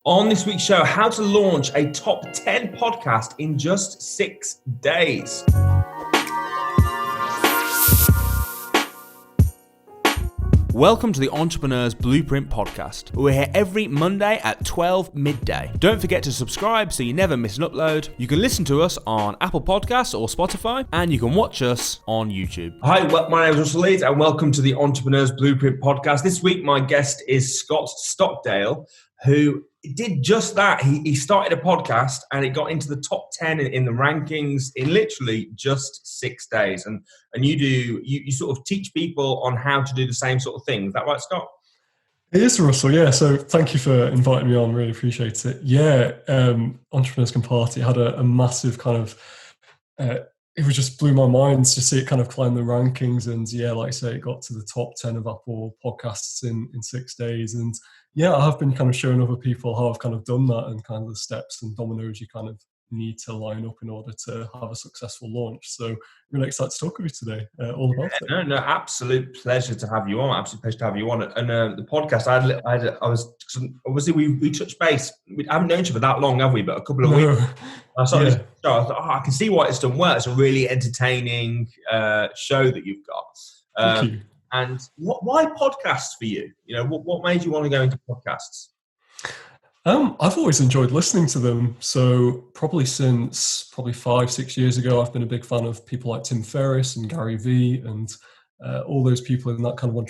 On this week's show, how to launch a top 10 podcast in just 6 days. Welcome to the Entrepreneurs Blueprint Podcast. We're here every Monday at 12 midday. Don't forget to subscribe so you never miss an upload. You can listen to us on Apple Podcasts or Spotify, and you can watch us on YouTube. Hi, my name is Russell Leeds, and welcome to the Entrepreneurs Blueprint Podcast. This week, my guest is Scott Stockdale, who did just that. He started a podcast and it got into the top 10 in the rankings in literally just 6 days. And you sort of teach people on how to do the same sort of thing. Is that right, Scott? It is, Russell. Yeah. So thank you for inviting me on. Really appreciate it. Yeah. entrepreneurscanparty had a massive kind of, it just blew my mind to see it kind of climb the rankings. And yeah, like I say, it got to the top 10 of Apple podcasts in 6 days. And yeah, I have been kind of showing other people how I've kind of done that and kind of the steps and dominoes you kind of need to line up in order to have a successful launch. So really excited to talk with you today, all about it. No, absolute pleasure to have you on. Absolute pleasure to have you on. And the podcast, I was obviously we touched base. We haven't known each other that long, have we? But a couple of weeks. I thought, I can see why it's done well. It's a really entertaining show that you've got. Thank you. And why podcasts for you? You know, what made you want to go into podcasts? I've always enjoyed listening to them. So probably since 5-6 years ago, I've been a big fan of people like Tim Ferriss and Gary Vee and all those people in that kind of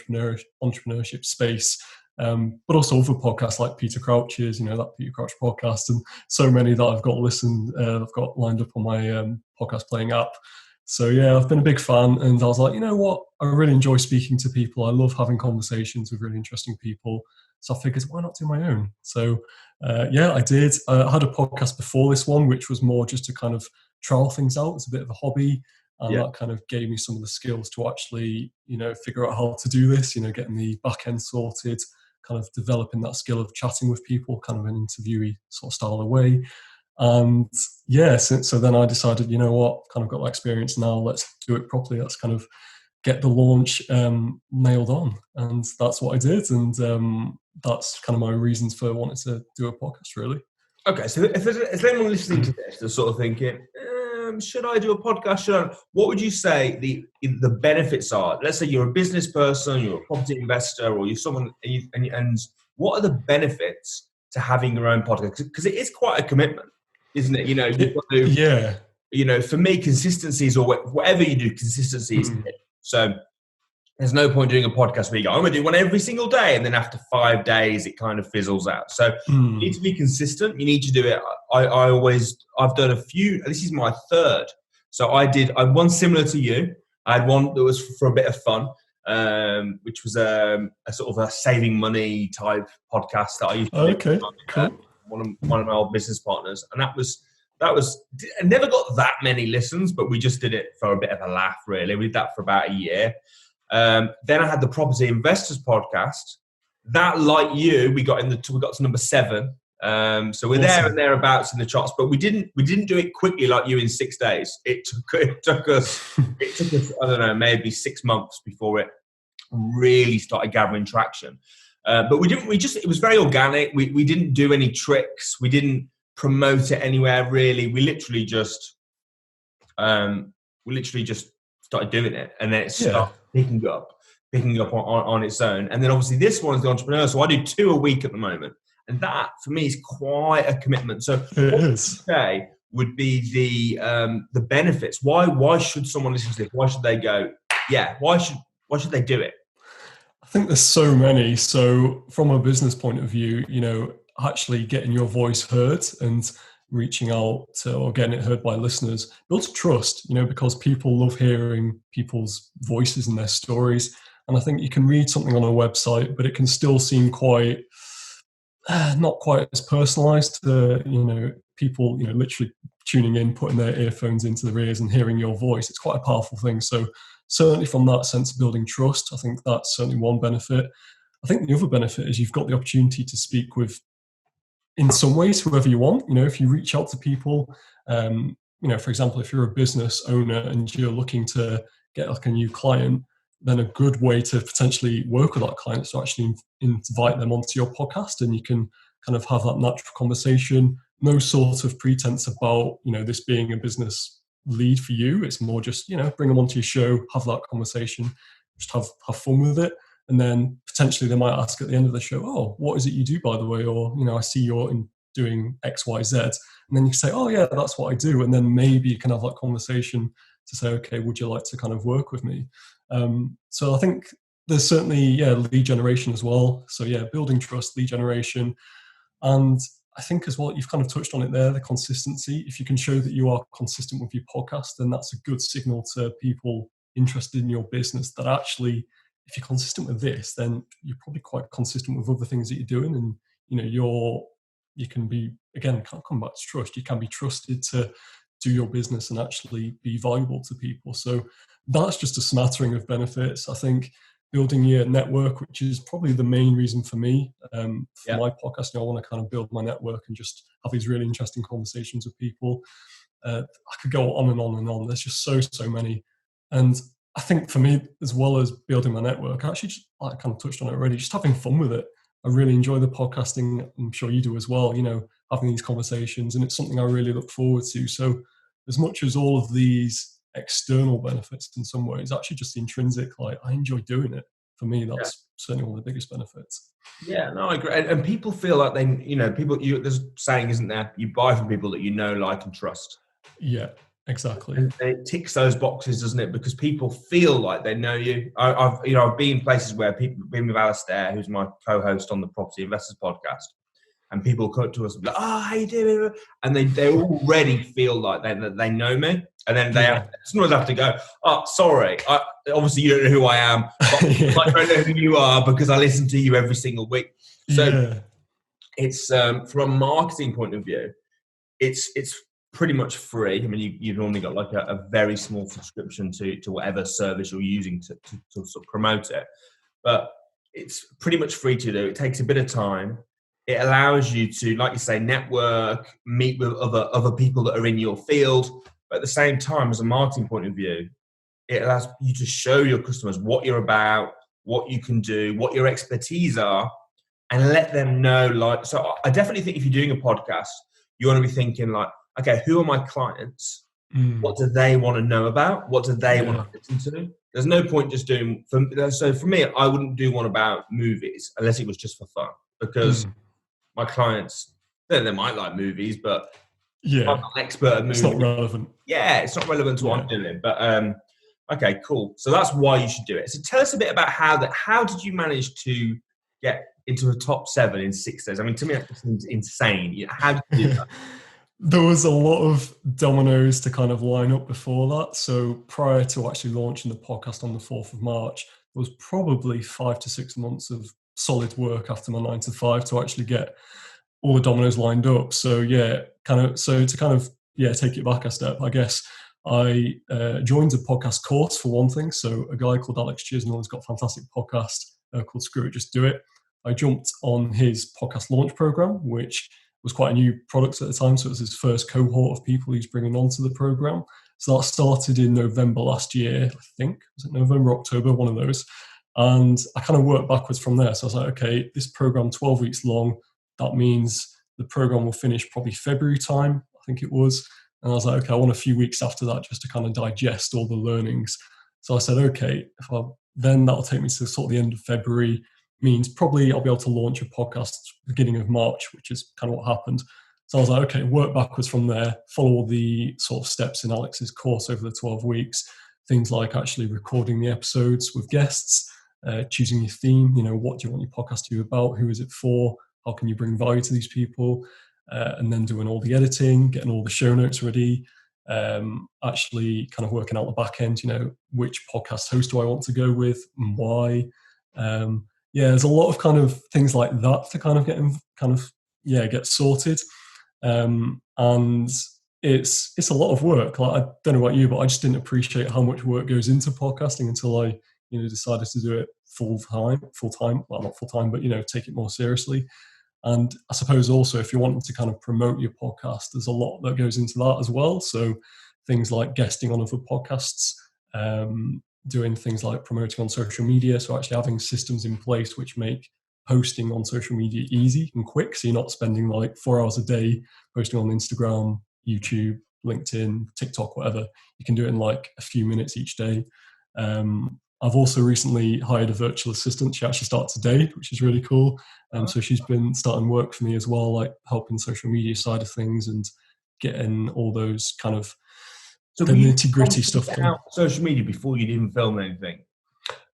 entrepreneurship space. But also other podcasts like Peter Crouch's, that Peter Crouch podcast, and so many that I've got lined up on my podcast playing app. So yeah, I've been a big fan, and I was like, you know what? I really enjoy speaking to people. I love having conversations with really interesting people. So I figured, why not do my own? So yeah, I did. I had a podcast before this one, which was more just to kind of trial things out. It's a bit of a hobby. And that kind of gave me some of the skills to actually, figure out how to do this, getting the back end sorted, kind of developing that skill of chatting with people, kind of an interviewee sort of style of way. And yeah, so then I decided, you know what, kind of got that experience now, let's do it properly. Let's kind of get the launch nailed on. And that's what I did. And that's kind of my reasons for wanting to do a podcast, really. Okay, so if there's anyone listening to this that's sort of thinking, should I do a podcast? What would you say the benefits are? Let's say you're a business person, you're a property investor, or you're someone, and what are the benefits to having your own podcast? Because it is quite a commitment, isn't it? You've got to, for me, consistency is, or whatever you do, consistency is it. So there's no point doing a podcast where you go, I'm going to do one every single day, and then after 5 days, it kind of fizzles out. So you need to be consistent. You need to do it. I've done a few. This is my third. So I one similar to you. I had one that was for a bit of fun, which was a sort of a saving money type podcast that I used to do with one of my old business partners, and that was. I never got that many listens, but we just did it for a bit of a laugh, really. We did that for about a year. Then I had the Property Investors podcast. That, like you, we got to number 7. So we're there and thereabouts in the charts, but we didn't do it quickly like you in 6 days. It took us I don't know, maybe 6 months before it really started gathering traction. But it was very organic. We didn't do any tricks. We didn't promote it anywhere, really. We literally just started doing it, and then it started picking up on its own. And then obviously this one is the Entrepreneur, so I do 2 a week at the moment, and that for me is quite a commitment. So what would you say would be the benefits? Why should someone listen to this? Why should they go? Yeah, why should they do it? I think there's so many. So from a business point of view, actually getting your voice heard and reaching out to, or getting it heard by listeners builds trust, because people love hearing people's voices and their stories. And I think you can read something on a website, but it can still seem quite, not quite as personalized to, people, literally tuning in, putting their earphones into their ears and hearing your voice. It's quite a powerful thing. So certainly from that sense of building trust, I think that's certainly one benefit. I think the other benefit is you've got the opportunity to speak with, in some ways, whoever you want. If you reach out to people, for example, if you're a business owner and you're looking to get like a new client, then a good way to potentially work with that client is to actually invite them onto your podcast, and you can kind of have that natural conversation. No sort of pretense about, this being a business lead for you. It's more just, bring them onto your show, have that conversation, just have fun with it. And then potentially they might ask at the end of the show, oh, what is it you do, by the way? Or, I see you're doing X, Y, Z. And then you say, oh yeah, that's what I do. And then maybe you can have that conversation to say, okay, would you like to kind of work with me? So I think there's certainly, lead generation as well. So building trust, lead generation. And I think as well, you've kind of touched on it there, the consistency. If you can show that you are consistent with your podcast, then that's a good signal to people interested in your business that actually, if you're consistent with this, then you're probably quite consistent with other things that you're doing. And, you can be, again, can't come back to trust. You can be trusted to do your business and actually be valuable to people. So that's just a smattering of benefits. I think building your network, which is probably the main reason for me, for my podcast, I want to kind of build my network and just have these really interesting conversations with people. I could go on and on and on. There's just so many. And I think for me, as well as building my network, I actually just, I kind of touched on it already, just having fun with it. I really enjoy the podcasting. I'm sure you do as well, having these conversations, and it's something I really look forward to. So as much as all of these external benefits in some ways, actually just the intrinsic, like I enjoy doing it. For me, that's certainly one of the biggest benefits. Yeah, no, I agree. And people feel like they, there's a saying, isn't there? You buy from people that you know, like, and trust. Yeah, exactly. And it ticks those boxes, doesn't it? Because people feel like they know you. I've been in places where people, been with Alistair, who's my co-host on the Property Investors podcast, and people come to us and be like, oh, how you doing? And they already feel like they know me. And then they sometimes have to go, oh, sorry, obviously you don't know who I am, but I don't know who you are because I listen to you every single week. So it's from a marketing point of view, it's pretty much free. I mean, you've normally got like a very small subscription to whatever service you're using to sort of promote it. But it's pretty much free to do. It takes a bit of time. It allows you to, like you say, network, meet with other people that are in your field. But at the same time, as a marketing point of view, it allows you to show your customers what you're about, what you can do, what your expertise are, and let them know. So I definitely think if you're doing a podcast, you want to be thinking like, okay, who are my clients? What do they want to know about? What do they want to listen to? There's no point just doing. So for me, I wouldn't do one about movies unless it was just for fun, because my clients, they might like movies, but I'm not an expert at movies. It's not relevant. Yeah, it's not relevant to what I'm doing. But okay, cool. So that's why you should do it. So tell us a bit about how did you manage to get into a top 7 in 6 days? I mean, to me, that seems insane. How did you do that? There was a lot of dominoes to kind of line up before that. So prior to actually launching the podcast on the 4th of March, there was probably 5 to 6 months of solid work after my 9 to 5 to actually get all the dominoes lined up. So to take it back a step, I guess I joined a podcast course for one thing. So a guy called Alex Chisnell has got a fantastic podcast called Screw It, Just Do It. I jumped on his podcast launch program, which was quite a new product at the time. So it was his first cohort of people he's bringing onto the program. So that started in November last year, I think. Was it November, October, one of those? And I kind of worked backwards from there. So I was like, okay, this program, 12 weeks long, that means the program will finish probably February time, I think it was. And I was like, okay, I want a few weeks after that just to kind of digest all the learnings. So I said, okay, then that'll take me to sort of the end of February, means probably I'll be able to launch a podcast beginning of March, which is kind of what happened. So I was like, okay, work backwards from there, follow all the sort of steps in Alex's course over the 12 weeks, things like actually recording the episodes with guests, choosing your theme, what do you want your podcast to be about, who is it for, how can you bring value to these people, and then doing all the editing, getting all the show notes ready, actually kind of working out the back end, which podcast host do I want to go with and why. There's a lot of kind of things like that to kind of get sorted. And it's a lot of work. Like, I don't know about you, but I just didn't appreciate how much work goes into podcasting until I, decided to do it full time. Well, not full time, but, take it more seriously. And I suppose also if you're wanting to kind of promote your podcast, there's a lot that goes into that as well. So things like guesting on other podcasts, doing things like promoting on social media. So actually having systems in place which make posting on social media easy and quick. So you're not spending like 4 hours a day posting on Instagram, YouTube, LinkedIn, TikTok, whatever. You can do it in like a few minutes each day. I've also recently hired a virtual assistant. She actually starts today, which is really cool. So she's been starting work for me as well, like helping social media side of things and getting all those kind of the nitty gritty stuff done. Social media before you didn't film anything?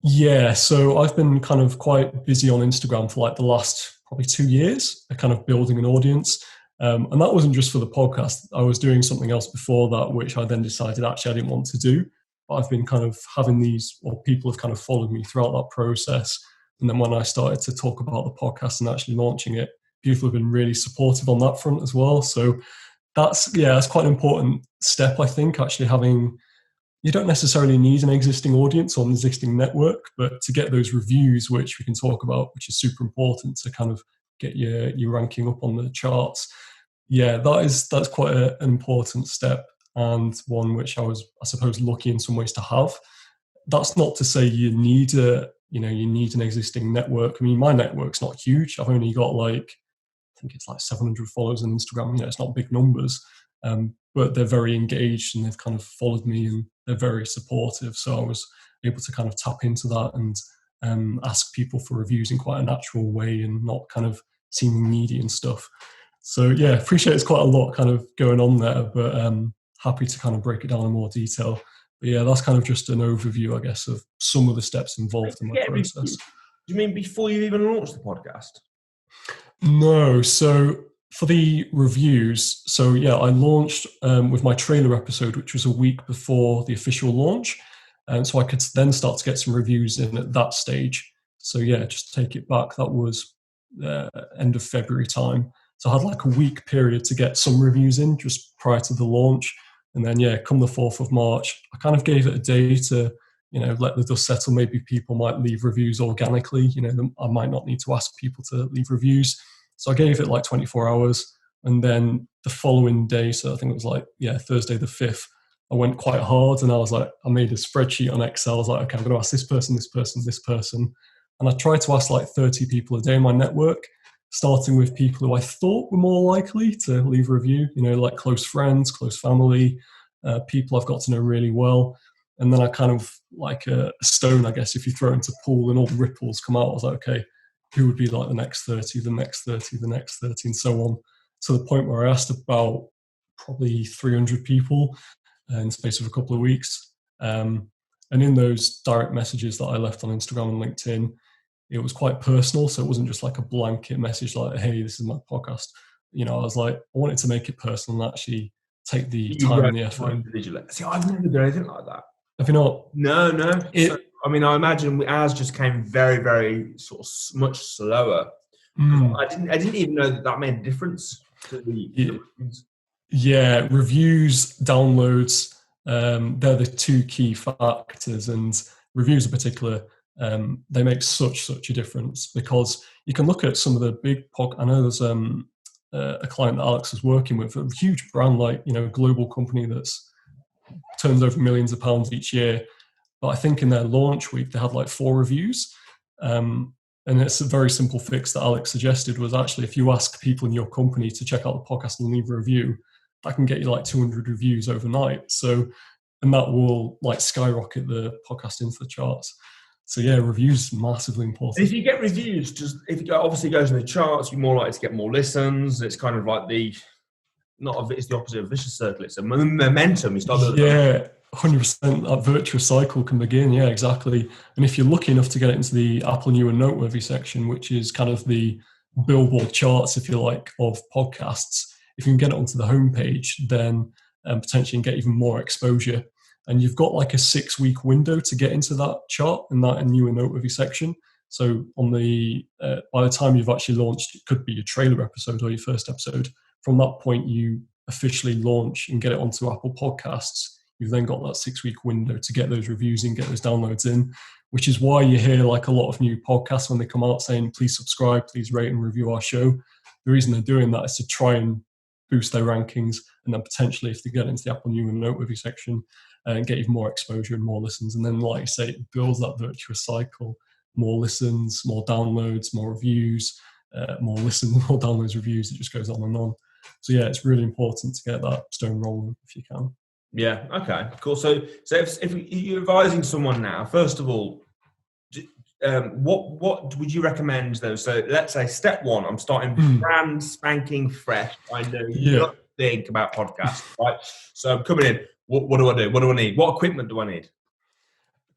Yeah, so I've been kind of quite busy on Instagram for like the last probably 2 years, kind of building an audience. And that wasn't just for the podcast. I was doing something else before that, which I then decided actually I didn't want to do. But I've been kind of having these, or people have kind of followed me throughout that process. And then when I started to talk about the podcast and actually launching it, people have been really supportive on that front as well. So that's quite an important step, I think, actually having. You don't necessarily need an existing audience or an existing network, but to get those reviews, which we can talk about, which is super important to kind of get your ranking up on the charts. Yeah, that's quite an important step, and one which I was, I suppose, lucky in some ways to have. That's not to say you need an existing network. I mean, my network's not huge. I've only got like, I think it's like 700 followers on Instagram. It's not big numbers. But they're very engaged and they've kind of followed me and they're very supportive. So I was able to kind of tap into that and ask people for reviews in quite a natural way and not kind of seeming needy and stuff. So yeah, appreciate it's quite a lot kind of going on there, but happy to kind of break it down in more detail. But yeah, that's kind of just an overview, I guess, of some of the steps involved in my process. Do you mean before you even launched the podcast? No, so for the reviews, so yeah, I launched with my trailer episode, which was a week before the official launch. And so I could then start to get some reviews in at that stage. So yeah, just to take it back, that was end of February time. So I had like a week period to get some reviews in just prior to the launch. And then yeah, come the 4th of March, I kind of gave it a day to, let the dust settle. Maybe people might leave reviews organically. I might not need to ask people to leave reviews. So I gave it like 24 hours. And then the following day, so I think it was like, Thursday the 5th, I went quite hard and I was like, I made a spreadsheet on Excel. I was like, okay, I'm going to ask this person, this person, this person. And I tried to ask like 30 people a day in my network, starting with people who I thought were more likely to leave a review, like close friends, close family, people I've got to know really well. And then I kind of like a stone, I guess, if you throw it into a pool and all the ripples come out, I was like, okay, who would be like the next 30, the next 30, the next 30, and so on. To the point where I asked about probably 300 people in the space of a couple of weeks. And in those direct messages that I left on Instagram and LinkedIn, it was quite personal. So it wasn't just like a blanket message like, hey, this is my podcast. I was like, I wanted to make it personal and actually take the time and the effort. See, I've never done anything like that. Have you not? No. I imagine ours just came very, very sort of much slower. I didn't even know that made a difference to the reviews. Yeah, reviews, downloads, they're the two key factors, and reviews in particular, they make such a difference, because you can look at some of the big I know there's a client that Alex is working with, a huge brand, like, global company that's turns over millions of pounds each year. But I think in their launch week, they had like 4 reviews. And it's a very simple fix that Alex suggested, was actually, if you ask people in your company to check out the podcast and leave a review, that can get you like 200 reviews overnight. So, and that will like skyrocket the podcast into the charts. So yeah, reviews massively important. If you get reviews, obviously it goes in the charts, you're more likely to get more listens. It's kind of like it's the opposite of a vicious circle. It's a momentum. You start building. Yeah, 100%. That virtuous cycle can begin. Yeah, exactly. And if you're lucky enough to get it into the Apple New and Noteworthy section, which is kind of the billboard charts, if you like, of podcasts, if you can get it onto the homepage, then potentially you can get even more exposure. And you've got like a 6-week window to get into that chart in that New and Noteworthy section. So on by the time you've actually launched, it could be your trailer episode or your first episode. From that point, you officially launch and get it onto Apple Podcasts. You've then got that 6-week window to get those reviews in, get those downloads in, which is why you hear like a lot of new podcasts when they come out saying, please subscribe, please rate and review our show. The reason they're doing that is to try and boost their rankings, and then potentially if they get into the Apple New and Noteworthy section, and get even more exposure and more listens. And then, like I say, it builds that virtuous cycle. more listens, more downloads, more reviews, more listens, more downloads, reviews. It just goes on and on. So yeah, it's really important to get that stone rolling if you can. Yeah. Okay. Cool. So if you're advising someone now, first of all, what would you recommend though? So let's say step one, I'm starting brand spanking fresh. I know nothing about podcasts, right? So I'm coming in. What do I do? What do I need? What equipment do I need?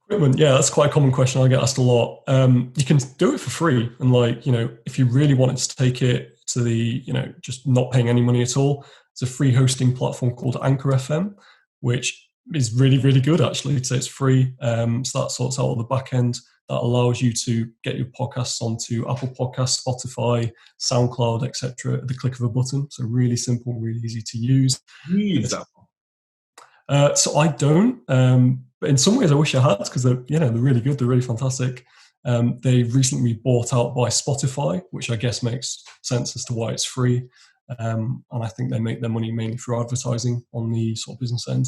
Equipment, yeah, that's quite a common question I get asked a lot. You can do it for free, and like, if you really wanted to take it to the, just not paying any money at all, it's a free hosting platform called Anchor FM, which is really, really good actually. So it's free. So that sorts out all the back end. That allows you to get your podcasts onto Apple Podcasts, Spotify, SoundCloud, etc. at the click of a button. So really simple, really easy to use. You use that? So I don't. But in some ways, I wish I had, because they're really good. They're really fantastic. They've recently been bought out by Spotify, which I guess makes sense as to why it's free. And I think they make their money mainly through advertising on the sort of business end.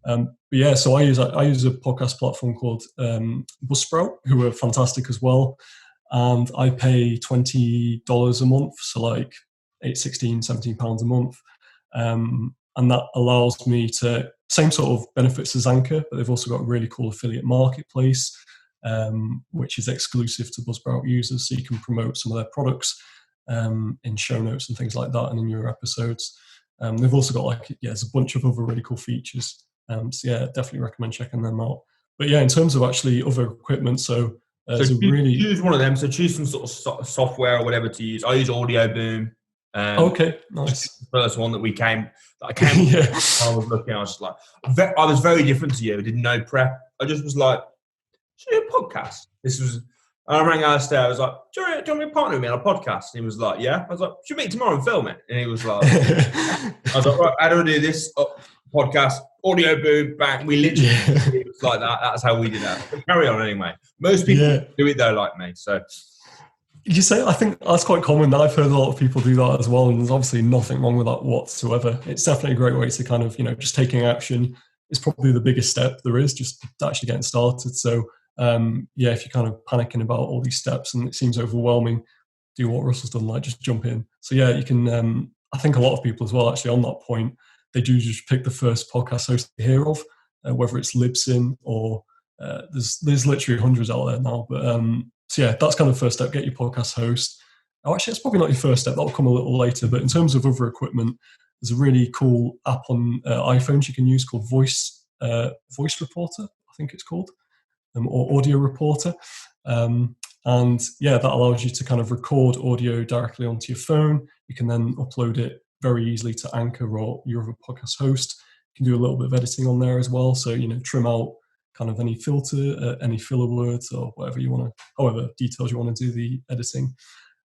But yeah, so I use a podcast platform called Buzzsprout, who are fantastic as well. And I pay $20 a month, so like £16-17 a month. And that allows me to, same sort of benefits as Anchor, but they've also got a really cool affiliate marketplace, which is exclusive to Buzzsprout users. So you can promote some of their products in show notes and things like that, and in your episodes. They've also got there's a bunch of other really cool features. So yeah, definitely recommend checking them out. But yeah, in terms of actually other equipment, so choose one of them. So choose some sort of software or whatever to use. I use Audio Boom. Okay, nice. The first one that I came yeah. I was looking, I was just like, I was very different to you. I did no prep. I just was like, should we do a podcast? And I rang Alistair. I was like, do you want to be a partner with me on a podcast? And he was like, yeah. I was like, should we meet tomorrow and film it? And he was like, I was like, right, how do I do this? Podcast, Audio Boom, bang. We literally, it was like that. That's how we did that. But carry on anyway. Most people do it though, like me. So. You say, I think that's quite common. I've heard a lot of people do that as well, and there's obviously nothing wrong with that whatsoever. It's definitely a great way to kind of, just taking action is probably the biggest step there is, just actually getting started. So, if you're kind of panicking about all these steps and it seems overwhelming, do what Russell's done, just jump in. So yeah, you can, I think a lot of people as well, actually on that point, they do just pick the first podcast host they hear of, whether it's Libsyn or there's literally hundreds out there now, but so yeah, that's kind of the first step. Get your podcast host. Oh, actually, it's probably not your first step. That'll come a little later. But in terms of other equipment, there's a really cool app on iPhones you can use called Voice Reporter, I think it's called, or Audio Reporter. And yeah, that allows you to kind of record audio directly onto your phone. You can then upload it very easily to Anchor or your other podcast host. You can do a little bit of editing on there as well. So, trim out kind of any filter, any filler words or whatever you want to, however detailed you want to do the editing.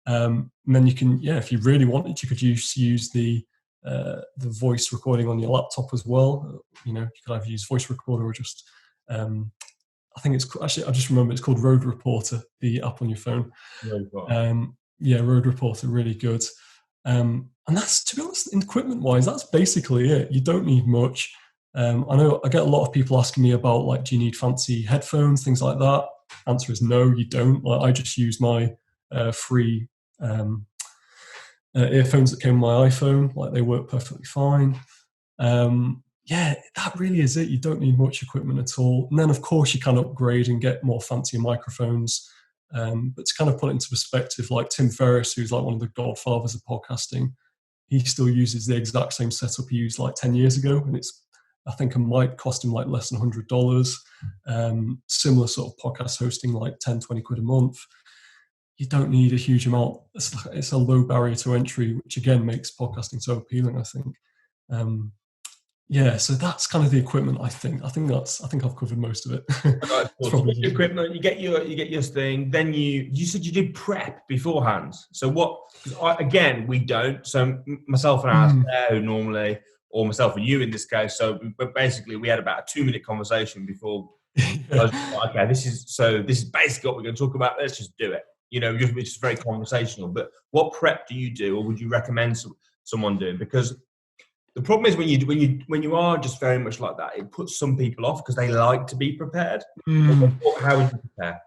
And then you can, if you really wanted, you could use the voice recording on your laptop as well. You could either use voice recorder or just, I think it's actually, I just remember it's called Road Reporter, the app on your phone. Road Reporter, really good. And that's, to be honest, equipment-wise, that's basically it. You don't need much. I know I get a lot of people asking me about, do you need fancy headphones, things like that? Answer is no, you don't. I just use my free earphones that came on my iPhone. They work perfectly fine. That really is it. You don't need much equipment at all. And then, of course, you can upgrade and get more fancy microphones. But to kind of put it into perspective, like Tim Ferriss, who's one of the godfathers of podcasting, he still uses the exact same setup he used 10 years ago. And I think it might cost him less than $100. Similar sort of podcast hosting, 10, 20 quid a month. You don't need a huge amount. It's a low barrier to entry, which again makes podcasting so appealing, I think. So that's kind of the equipment. I think I've covered most of it. Equipment, you get your thing. Then you said you did prep beforehand. So what? We don't. So myself and Alistair, who normally, or myself and you in this case. So, but basically, we had about a 2-minute conversation before. I was like, okay, this is basically what we're going to talk about. Let's just do it. It's just very conversational. But what prep do you do, or would you recommend someone doing? Because the problem is when you are just very much like that, it puts some people off because they like to be prepared. How would you prepare?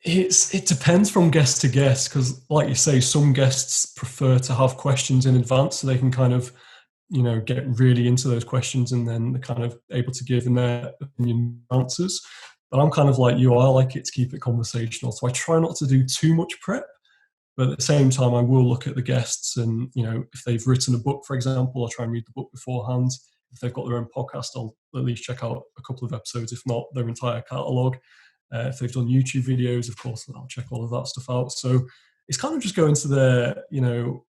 It depends from guest to guest, because like you say, some guests prefer to have questions in advance so they can kind of, get really into those questions and then they're kind of able to give in their opinion answers. But I'm kind of like you, I like it to keep it conversational. So I try not to do too much prep, but at the same time, I will look at the guests and, if they've written a book, for example, I'll try and read the book beforehand. If they've got their own podcast, I'll at least check out a couple of episodes, if not their entire catalogue. If they've done YouTube videos, of course, I'll check all of that stuff out. So it's kind of just going to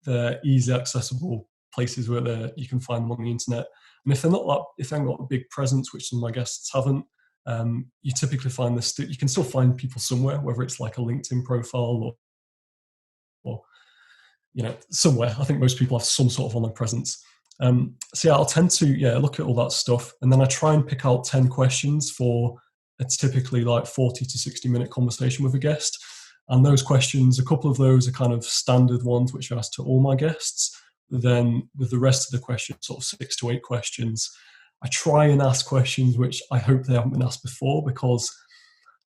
their easy accessible places where you can find them on the internet. And if they haven't got a big presence, which some of my guests haven't, you typically find you can still find people somewhere, whether it's like a LinkedIn profile or somewhere. I think most people have some sort of online presence. So I'll tend to look at all that stuff, and then I try and pick out 10 questions for a typically like 40 to 60 minute conversation with a guest. And those questions, a couple of those are kind of standard ones which I ask to all my guests. Then with the rest of the questions, sort of 6 to 8 questions, I try and ask questions which I hope they haven't been asked before, because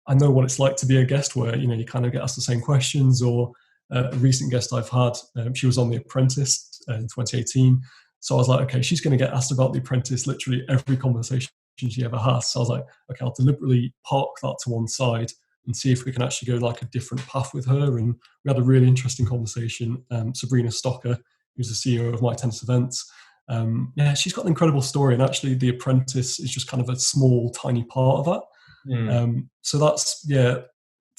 I know what it's like to be a guest where you kind of get asked the same questions. Or a recent guest I've had, she was on The Apprentice in 2018. So I was like, okay, she's going to get asked about The Apprentice literally every conversation she ever has. So I was like, okay, I'll deliberately park that to one side and see if we can actually go like a different path with her. And we had a really interesting conversation. Sabrina Stocker, who's the CEO of My Tennis Events, she's got an incredible story, and actually The Apprentice is just kind of a small, tiny part of that. So that's, to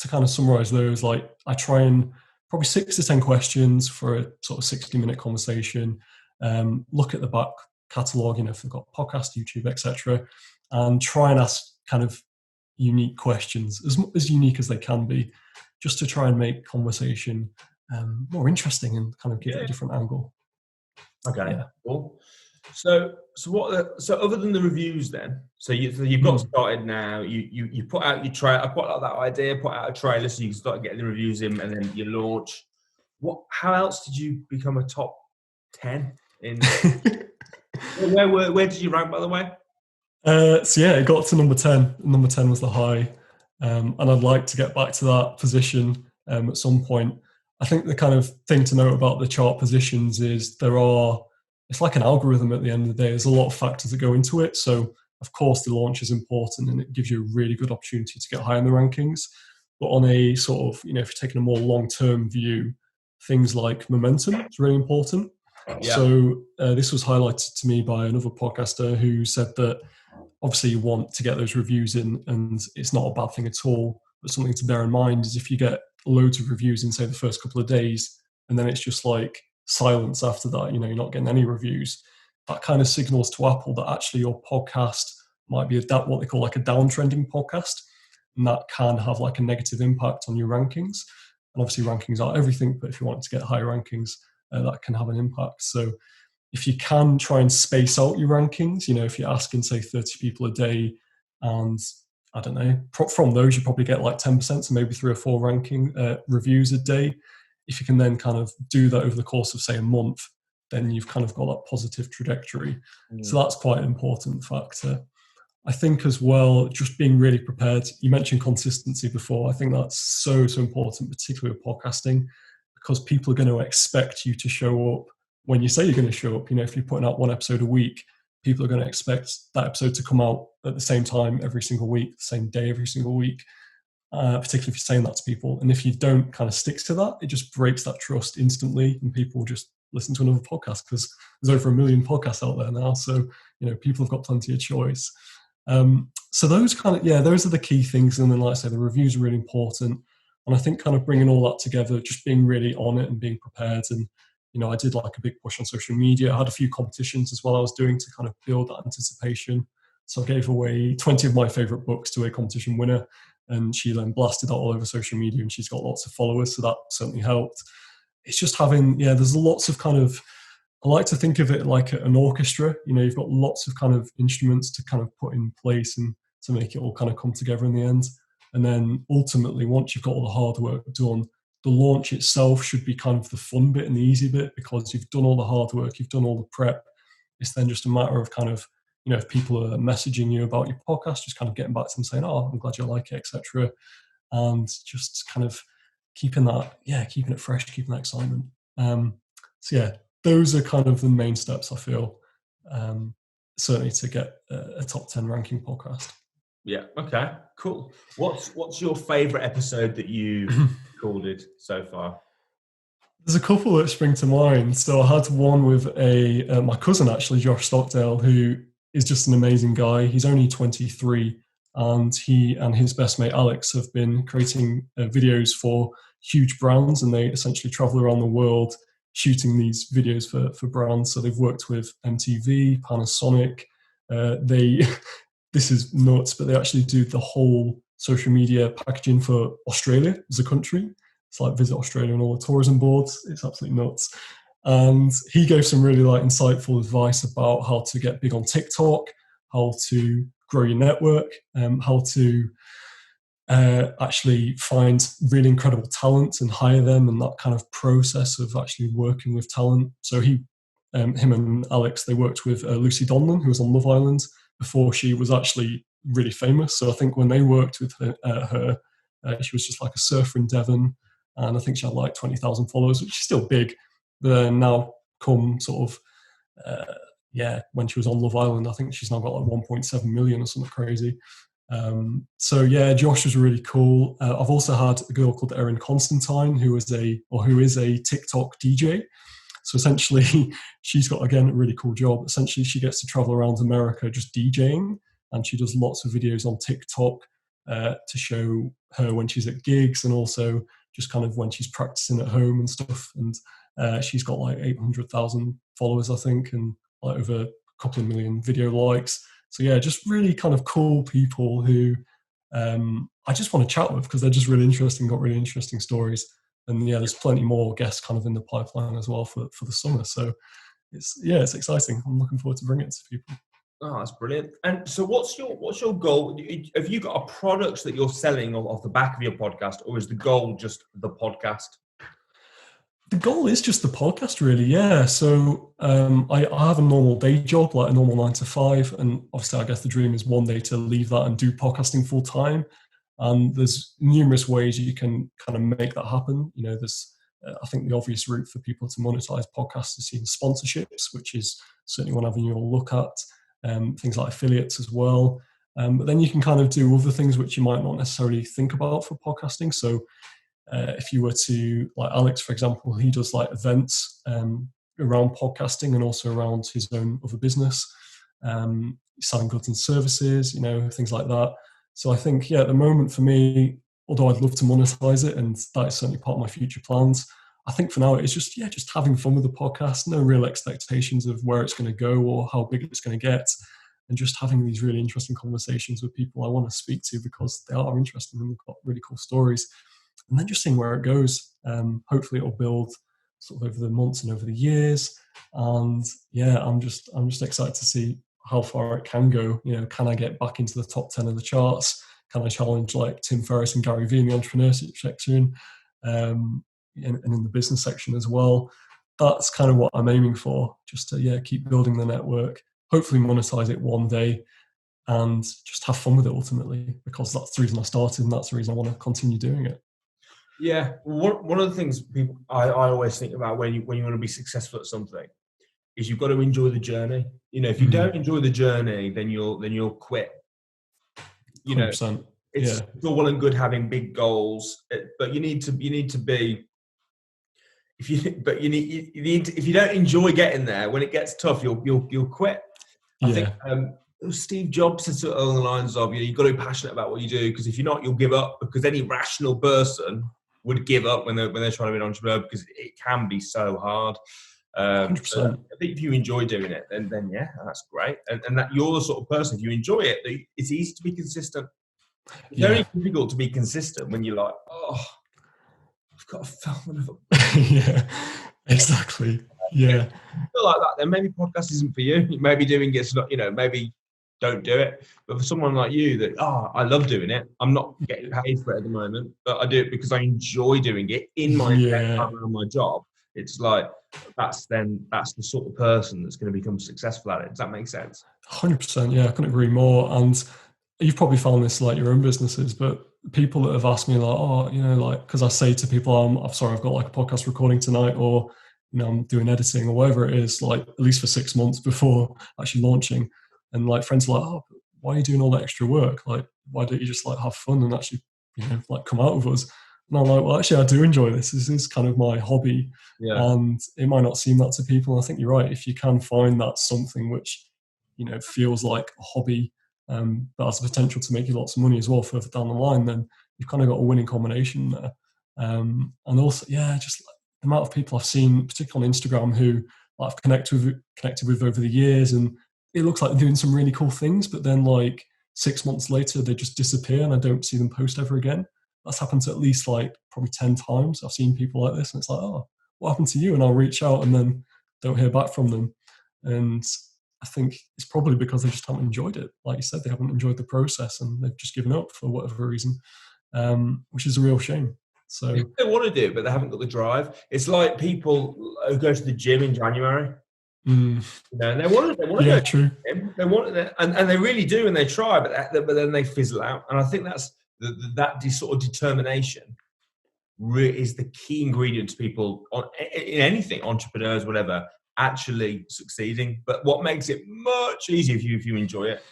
kind of summarize those, like I try and probably 6 to 10 questions for a sort of 60-minute conversation. Look at the back catalogue, if they've got podcast, YouTube, etc., and try and ask kind of unique questions, as unique as they can be, just to try and make conversation more interesting and kind of give it a different angle. Okay, cool. So other than the reviews, then, so you've got started now. You put out your trial. I quite like that idea. Put out a trailer so you can start getting the reviews in, and then you launch. How else did you become a top 10 in? Where did you rank, by the way? It got to number 10. Number 10 was the high, and I'd like to get back to that position at some point. I think the kind of thing to note about the chart positions is it's like an algorithm at the end of the day. There's a lot of factors that go into it. So of course the launch is important and it gives you a really good opportunity to get high in the rankings. But on a sort of, if you're taking a more long-term view, things like momentum is really important. Yeah. So this was highlighted to me by another podcaster who said that obviously you want to get those reviews in, and it's not a bad thing at all. But something to bear in mind is if you get loads of reviews in, say, the first couple of days, and then it's just like silence after that, you're not getting any reviews, that kind of signals to Apple that actually your podcast might be what they call like a downtrending podcast, and that can have like a negative impact on your rankings. And obviously rankings are everything, but if you want to get higher rankings, that can have an impact. So if you can try and space out your rankings, if you're asking, say, 30 people a day, and I don't know, from those you probably get like 10%, so maybe 3 or 4 reviews a day. If you can then kind of do that over the course of, say, a month, then you've kind of got that positive trajectory. So that's quite an important factor. I think as well, just being really prepared. You mentioned consistency before. I think that's so important, particularly with podcasting, because people are going to expect you to show up when you say you're going to show up. If you're putting out 1 episode a week, people are going to expect that episode to come out at the same time every single week, the same day every single week, particularly if you're saying that to people. And if you don't kind of stick to that, it just breaks that trust instantly, and people just listen to another podcast, because there's over 1 million podcasts out there now. So, people have got plenty of choice. So those those are the key things. And then, like I say, the reviews are really important. And I think kind of bringing all that together, just being really on it and being prepared. And, I did like a big push on social media. I had a few competitions as well I was doing to kind of build that anticipation. So I gave away 20 of my favorite books to a competition winner, and she then blasted that all over social media, and she's got lots of followers. So that certainly helped. It's just having, there's lots of kind of, I like to think of it like an orchestra. You've got lots of kind of instruments to kind of put in place and to make it all kind of come together in the end. And then ultimately, once you've got all the hard work done, the launch itself should be kind of the fun bit and the easy bit, because you've done all the hard work, you've done all the prep. It's then just a matter of kind of, if people are messaging you about your podcast, just kind of getting back to them saying, "Oh, I'm glad you like it," etc. and just kind of keeping it fresh, keeping that excitement. So yeah, those are kind of the main steps I feel, certainly to get a top 10 ranking podcast. Yeah. Okay. Cool. What's your favorite episode that you've recorded so far? There's a couple that spring to mind. So I had one with my cousin, actually, Josh Stockdale, who is just an amazing guy. He's only 23, and he and his best mate Alex have been creating videos for huge brands, and they essentially travel around the world shooting these videos for brands. So they've worked with MTV, Panasonic. This is nuts, but they actually do the whole social media packaging for Australia as a country. It's like Visit Australia and all the tourism boards. It's absolutely nuts. And he gave some really insightful advice about how to get big on TikTok, how to grow your network, how to actually find really incredible talent and hire them, and that kind of process of actually working with talent. So him and Alex, they worked with Lucy Donlan, who was on Love Island before she was actually really famous. So I think when they worked with her, she was just like a surfer in Devon. And I think she had like 20,000 followers, which is still big. But now come sort of, when she was on Love Island, I think she's now got like 1.7 million or something crazy. So yeah, Josh was really cool. I've also had a girl called Erin Constantine, who is a TikTok DJ. So essentially, she's got, again, a really cool job. Essentially, she gets to travel around America just DJing, and she does lots of videos on TikTok to show her when she's at gigs, and also just kind of when she's practicing at home and stuff. And she's got like 800,000 followers, I think, and like over a couple of million video likes. So yeah, just really kind of cool people who I just want to chat with, because they're just really interesting, got really interesting stories. And yeah, there's plenty more guests kind of in the pipeline as well for the summer. So it's exciting. I'm looking forward to bringing it to people. Oh, that's brilliant. And so what's your goal? Have you got a product that you're selling off the back of your podcast, or is the goal just the podcast? The goal is just the podcast, really, yeah. So I have a normal day job, like a normal 9 to 5. And obviously, I guess the dream is one day to leave that and do podcasting full time. And there's numerous ways you can kind of make that happen. You know, there's, I think the obvious route for people to monetize podcasts is seeing sponsorships, which is certainly one avenue you'll look at. Things like affiliates as well. But then you can kind of do other things which you might not necessarily think about for podcasting. So if you were to, like Alex, for example, he does like events around podcasting and also around his own other business, selling goods and services, you know, things like that. So I think, at the moment for me, although I'd love to monetize it, and that is certainly part of my future plans, I think for now it's just having fun with the podcast, no real expectations of where it's going to go or how big it's going to get, and just having these really interesting conversations with people I want to speak to because they are interesting and they've got really cool stories, and then just seeing where it goes. Hopefully it'll build sort of over the months and over the years, and I'm just excited to see how far it can go. You know, can I get back into the top 10 of the charts? Can I challenge like Tim Ferriss and Gary Vee in the entrepreneurship section? And in the business section as well. That's kind of what I'm aiming for, just to keep building the network, hopefully monetize it one day, and just have fun with it ultimately, because that's the reason I started and that's the reason I want to continue doing it. Yeah, one of the things I always think about when you want to be successful at something is you've got to enjoy the journey. You know, if you don't enjoy the journey, then you'll quit. You know, 100%. It's all well and good having big goals, but you need to be. If you don't enjoy getting there, when it gets tough, you'll quit. I think Steve Jobs said something along the lines of, you've got to be passionate about what you do, because if you're not, you'll give up. Because any rational person would give up when they're trying to be an entrepreneur, because it can be so hard. 100%. So I think if you enjoy doing it, then that's great. And that you're the sort of person, if you enjoy it, it's easy to be consistent. It's very difficult to be consistent when you're like, I've got to film another. Yeah, exactly. Yeah. If you feel like that, then maybe podcast isn't for you. Maybe doing it's not, maybe don't do it. But for someone like you that, I love doing it. I'm not getting paid for it at the moment, but I do it because I enjoy doing it in my time around my job. It's like, that's the sort of person that's going to become successful at it. Does that make sense? 100%. Yeah, I couldn't agree more. And you've probably found this like your own businesses, but people that have asked me like, oh, like, because I say to people, I'm sorry, I've got like a podcast recording tonight, or I'm doing editing or whatever it is, like at least for 6 months before actually launching. And like friends are like, oh, why are you doing all that extra work? Like, why don't you just like have fun and actually, like come out with us? And I'm like, well, actually, I do enjoy this. This is kind of my hobby. Yeah. And it might not seem that to people. I think you're right. If you can find that something which, feels like a hobby, but has the potential to make you lots of money as well further down the line, then you've kind of got a winning combination there. And also, just like the amount of people I've seen, particularly on Instagram, who I've connected with over the years, and it looks like they're doing some really cool things, but then like 6 months later, they just disappear and I don't see them post ever again. That's happened to at least like probably 10 times. I've seen people like this, and it's like, oh, what happened to you? And I'll reach out and then don't hear back from them. And I think it's probably because they just haven't enjoyed it. Like you said, they haven't enjoyed the process and they've just given up for whatever reason, which is a real shame. So they want to do it, but they haven't got the drive. It's like people who go to the gym in January. And they want to yeah, go true. to the gym. They want it, and they really do, and they try, but then they fizzle out. And I think that's that sort of determination is the key ingredient to people in anything, entrepreneurs, whatever, actually succeeding. But what makes it much easier if you enjoy it.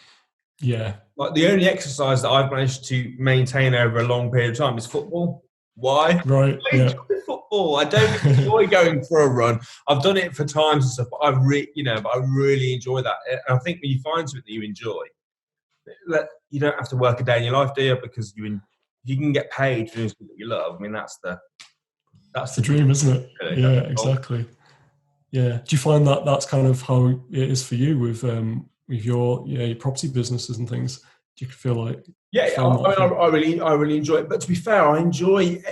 Yeah. Like the only exercise that I've managed to maintain over a long period of time is football. Why? Right. I enjoy football. I don't enjoy going for a run. I've done it for times and stuff, but I really enjoy that. And I think when you find something that you enjoy, you don't have to work a day in your life, do you? Because you can get paid for doing something that you love. I mean, that's the dream, isn't it? Really. Yeah, exactly. Yeah. Do you find that that's kind of how it is for you with your property businesses and things? Do you feel like? Yeah, I really enjoy it. But to be fair, I enjoy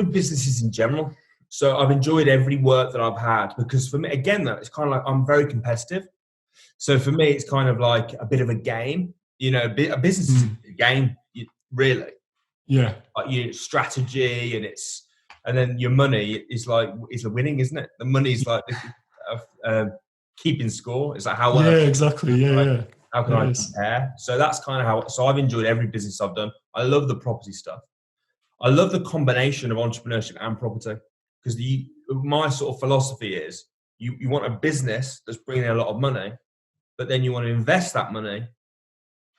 businesses in general. So I've enjoyed every work that I've had, because for me, again, it's kind of like I'm very competitive. So for me, it's kind of like a bit of a game. A business is a game, really. Yeah. Like strategy, and then your money is the winning, isn't it? The money's like keeping score. It's like how well. Yeah, exactly. Yeah. How can I compare? So that's kind of how. So I've enjoyed every business I've done. I love the property stuff. I love the combination of entrepreneurship and property, because my sort of philosophy is you want a business that's bringing in a lot of money, but then you want to invest that money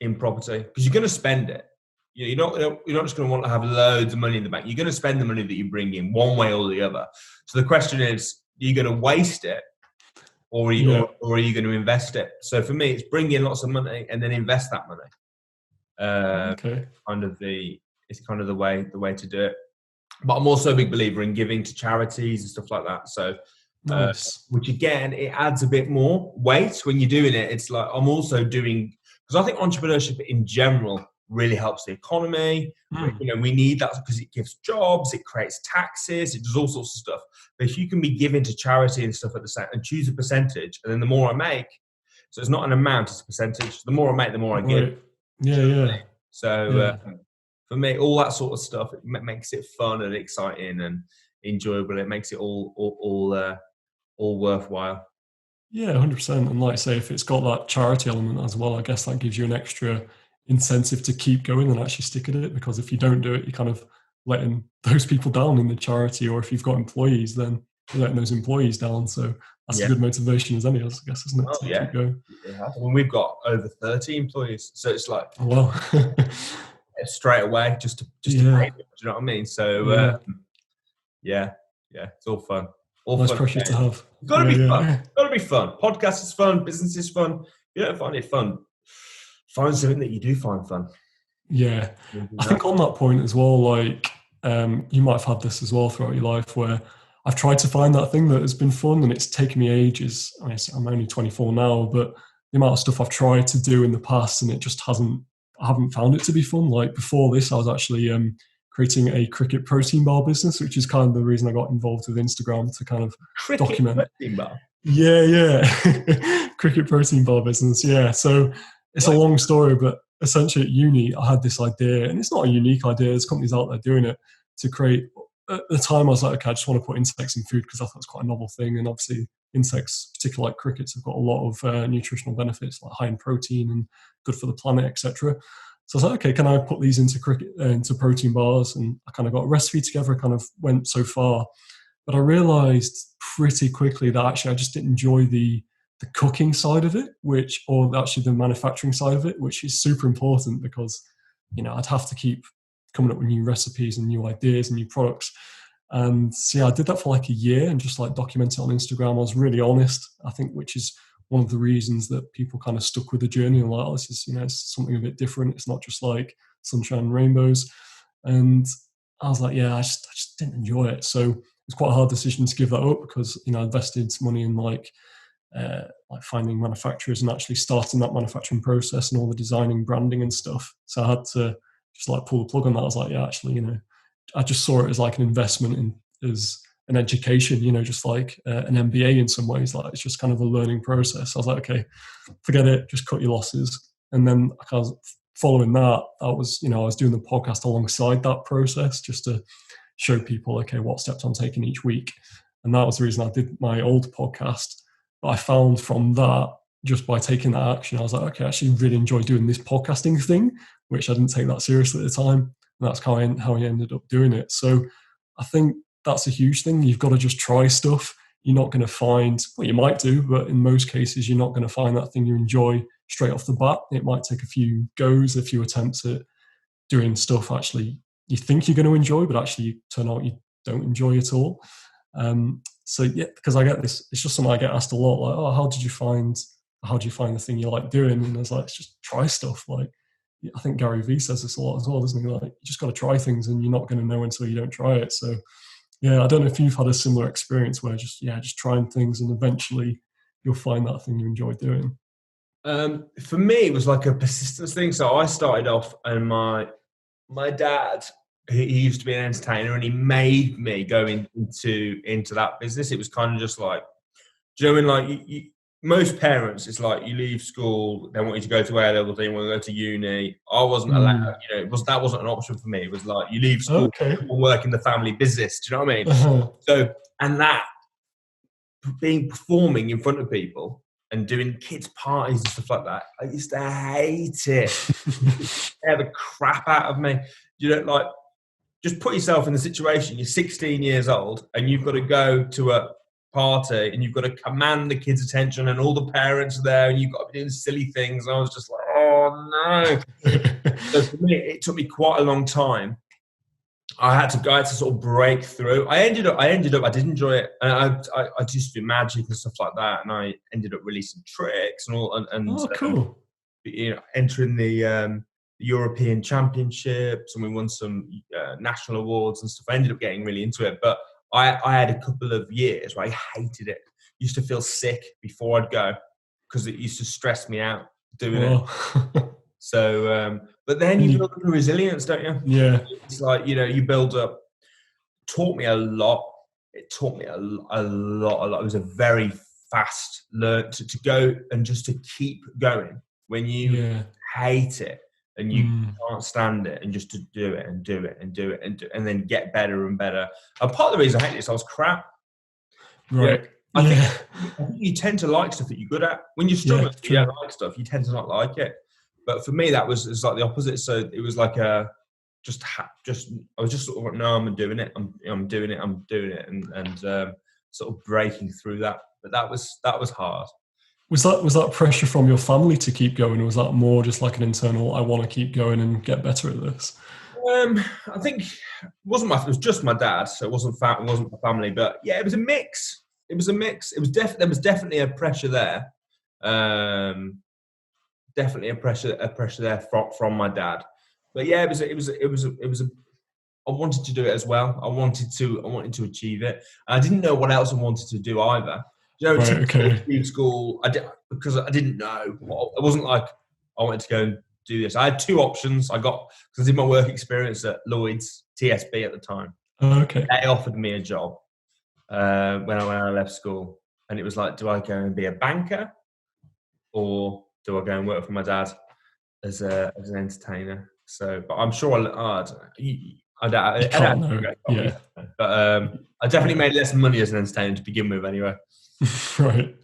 in property, because you're going to spend it. You're not just going to want to have loads of money in the bank. You're going to spend the money that you bring in one way or the other. So the question is, are you going to waste it? Or are you going to invest it? So for me, it's bring in lots of money and then invest that money. It's kind of the way to do it. But I'm also a big believer in giving to charities and stuff like that. So, nice. Which again, it adds a bit more weight when you're doing it. It's like I'm also doing, because I think entrepreneurship in general really helps the economy. We need that because it gives jobs, it creates taxes, it does all sorts of stuff. But if you can be giving to charity and stuff at the same, and choose a percentage, and then the more I make, so it's not an amount, it's a percentage. The more I make, the more I give. Yeah. So for me, all that sort of stuff, it makes it fun and exciting and enjoyable. It makes it all worthwhile. Yeah, 100%. And like I say, if it's got that charity element as well, I guess that gives you an extra incentive to keep going and actually stick at it, because if you don't do it, you're kind of letting those people down in the charity, or if you've got employees, then you're letting those employees down. So that's a good motivation as any else, I guess, isn't it? To keep going. Well, we've got over 30 employees, so it's like, wow. straight away just to pay them, do you know what I mean? So it's all fun. Nice pressure to have. It's got to be fun. It's got to be fun. Podcast is fun. Business is fun. If you don't find it fun, find something that you do find fun. Yeah. I think on that point as well, like you might have had this as well throughout your life, where I've tried to find that thing that has been fun, and it's taken me ages. I mean, I'm only 24 now, but the amount of stuff I've tried to do in the past, and it just I haven't found it to be fun. Like before this, I was actually creating a cricket protein bar business, which is kind of the reason I got involved with Instagram, to kind of document. Protein bar? Yeah. Cricket protein bar business. Yeah. So it's a long story, but essentially at uni, I had this idea, and it's not a unique idea. There's companies out there doing it, to create. At the time, I was like, okay, I just want to put insects in food, because I thought it's quite a novel thing. And obviously insects, particularly like crickets, have got a lot of nutritional benefits, like high in protein and good for the planet, etc. So I was like, okay, can I put these into protein bars? And I kind of got a recipe together. I kind of went so far, but I realized pretty quickly that actually I just didn't enjoy the cooking side of it, or actually the manufacturing side of it, which is super important because, I'd have to keep coming up with new recipes and new ideas and new products. And so, yeah, I did that for like a year and just like documented it on Instagram. I was really honest, I think, which is one of the reasons that people kind of stuck with the journey and like, oh, this is, it's something a bit different. It's not just like sunshine and rainbows. And I was like, yeah, I just didn't enjoy it. So it's quite a hard decision to give that up because, I invested money in like finding manufacturers and actually starting that manufacturing process and all the designing, branding and stuff. So I had to just like pull the plug on that. I was like, yeah, actually, I just saw it as like an investment as an education, just like an MBA in some ways. Like it's just kind of a learning process. I was like, okay, forget it, just cut your losses. And then I was following that, I was doing the podcast alongside that process just to show people, okay, what steps I'm taking each week. And that was the reason I did my old podcast. But I found from that, just by taking that action, I was like, okay, I actually really enjoy doing this podcasting thing, which I didn't take that seriously at the time. And that's how I ended up doing it. So I think that's a huge thing. You've got to just try stuff. You're not going to find, well, you might do, but in most cases, you're not going to find that thing you enjoy straight off the bat. It might take a few goes, a few attempts at doing stuff actually you think you're going to enjoy, but actually you turn out you don't enjoy at all. So yeah, because I get this, it's just something I get asked a lot, like, oh, how did you find the thing you like doing? And I was like, it's just try stuff. Like, I think Gary Vee says this a lot as well, doesn't he? Like, you just got to try things and you're not going to know until you don't try it. So yeah, I don't know if you've had a similar experience where just trying things and eventually you'll find that thing you enjoy doing. For me, it was like a persistence thing. So I started off and my dad, he used to be an entertainer and he made me go into that business. It was kind of just like, do you know when like most parents, it's like you leave school, they want you to go to A level, they want to go to uni. I wasn't allowed, that wasn't an option for me. It was like you leave school, and work in the family business. Do you know what I mean? Uh-huh. So, and that performing in front of people and doing kids' parties and stuff like that, I used to hate it. Scare the crap out of me. Like, just put yourself in the situation. You're 16 years old and you've got to go to a party and you've got to command the kids' attention and all the parents are there and you've got to be doing silly things. I was just like, oh no. So for me, it took me quite a long time. I had to sort of break through. I did enjoy it. And I just do magic and stuff like that. And I ended up releasing tricks and all. And cool. Entering the European Championships, and we won some national awards and stuff. I ended up getting really into it. But I had a couple of years where I hated it. Used to feel sick before I'd go because it used to stress me out doing it. So, but then you build up a resilience, don't you? Yeah. It's like, you build up. Taught me a lot. It taught me a lot. It was a very fast learn to go and just to keep going when you hate it and you can't stand it, and just to do it and do it and do it and then get better and better. And part of the reason I hated this, I was crap. Right. I think you tend to like stuff that you're good at. When you're struggling, you don't like stuff, you tend to not like it. But for me, it was like the opposite. So it was like I was just sort of like, no, I'm doing it. I'm doing it, and sort of breaking through that. But that was hard. Was that pressure from your family to keep going, or was that more just like an internal, I want to keep going and get better at this? I think it was just my dad, so it wasn't my family. But yeah, it was a mix. There was definitely a pressure there. Definitely a pressure there from my dad. But yeah, it was I wanted to do it as well. I wanted to achieve it. I didn't know what else I wanted to do either. School, because I didn't know. It wasn't like I wanted to go and do this. I had two options. Because I did my work experience at Lloyd's, TSB at the time. Oh, okay. They offered me a job when I left school. And it was like, do I go and be a banker? Or do I go and work for my dad as an entertainer? So, but I'm sure I don't know. But I definitely made less money as an entertainer to begin with anyway. Right.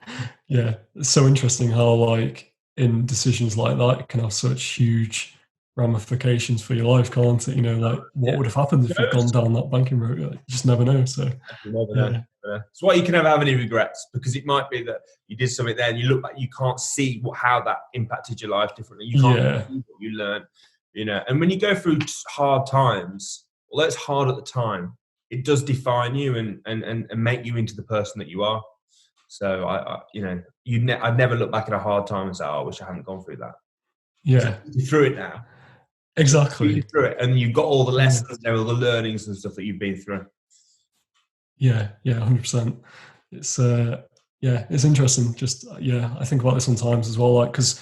Yeah. It's so interesting how like in decisions like that it can have such huge ramifications for your life, can't it? You know, like what would have happened if you'd gone down that banking route? You just never know. So, It's why you can never have any regrets, because it might be that you did something there and you look back, you can't see how that impacted your life differently. You can't see what you learn, you know. And when you go through hard times, although it's hard at the time, it does define you and make you into the person that you are. So I'd never look back at a hard time and say, "Oh, I wish I hadn't gone through that." Yeah, you're through it now. Exactly. You're through it, and you've got all the lessons there, all the learnings and stuff that you've been through. Yeah, 100%. It's it's interesting. Just I think about this sometimes as well. Like, because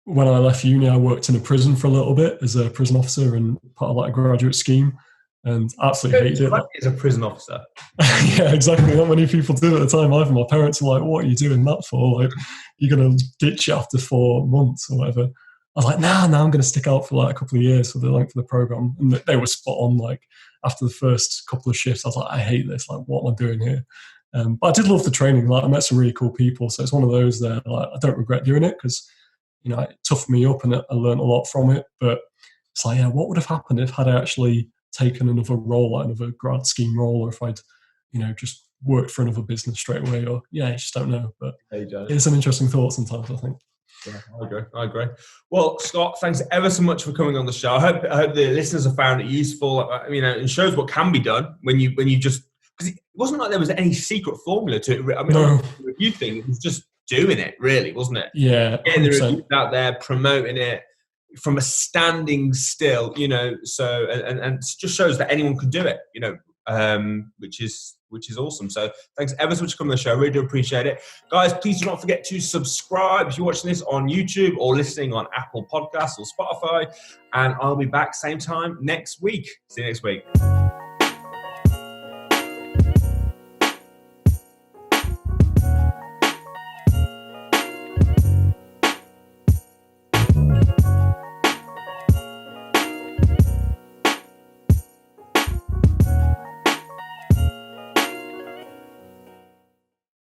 when I left uni, I worked in a prison for a little bit as a prison officer and part of like a graduate scheme, and absolutely hated it. As a prison officer. Yeah, exactly. Not many people do at the time either. My parents were like, "What are you doing that for? Like, you're gonna ditch after 4 months or whatever." I was like, "Nah, I'm going to stick out for like a couple of years for the length of the program." And they were spot on. Like, after the first couple of shifts, I was like, "I hate this. Like, what am I doing here?" But I did love the training. Like, I met some really cool people. So it's one of those that like, I don't regret doing it, because, you know, it toughened me up and I learned a lot from it. But it's like, what would have happened if had I actually taken another role, like another grad scheme role, or if I'd, you know, just worked for another business straight away, or I just don't know. But it's an interesting thought sometimes, I think. Yeah, I agree. Well, Scott, thanks ever so much for coming on the show. I hope the listeners have found it useful. You know, it shows what can be done when you just, because it wasn't like there was any secret formula to it. I mean, the review thing, it was just doing it, really, wasn't it? Yeah, getting the reviews out there, promoting it from a standing still, you know. So and it just shows that anyone can do it, you know, which is awesome. So thanks ever so much for coming on the show. I really do appreciate it. Guys, please do not forget to subscribe if you're watching this on YouTube or listening on Apple Podcasts or Spotify. And I'll be back same time next week. See you next week.